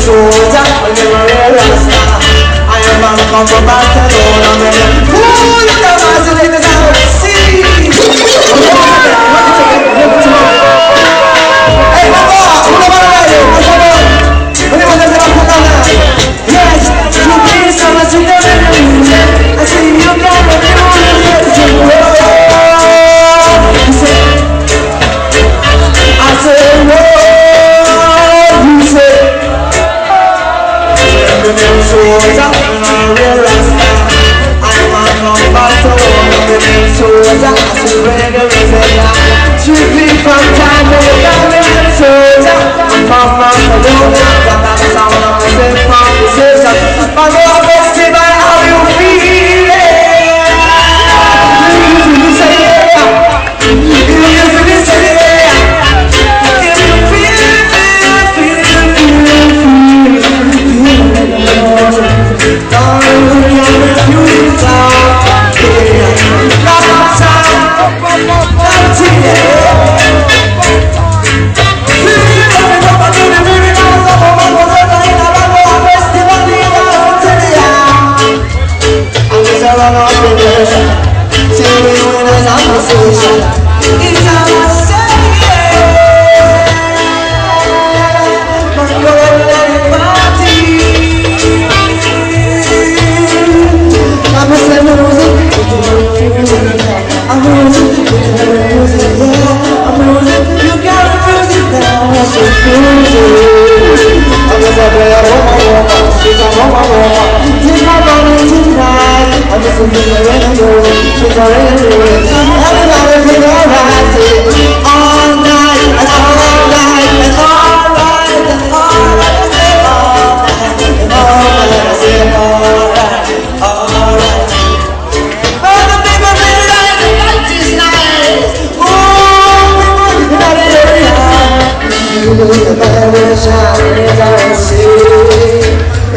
soldier, I never realized that I am a come from Barcelona. Ooh, you know I said it is out of sea. Hey, Papa, who the man are you? What's up, man? When you want to say I'm Papa? Yes, you please come and see the news. I see you got the news. I said, whoa, you say, I'm a soldier, and I realize that I'm a number two. I'm a soldier, I said, regular is strictly from time to time. I'm a soldier, I'm from Barcelona. That's the sound of my conversation. My God, best me by how you feel it. You say yeah, you say yeah.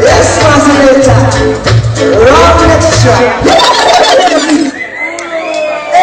Yes, Master Data. Wrong next track.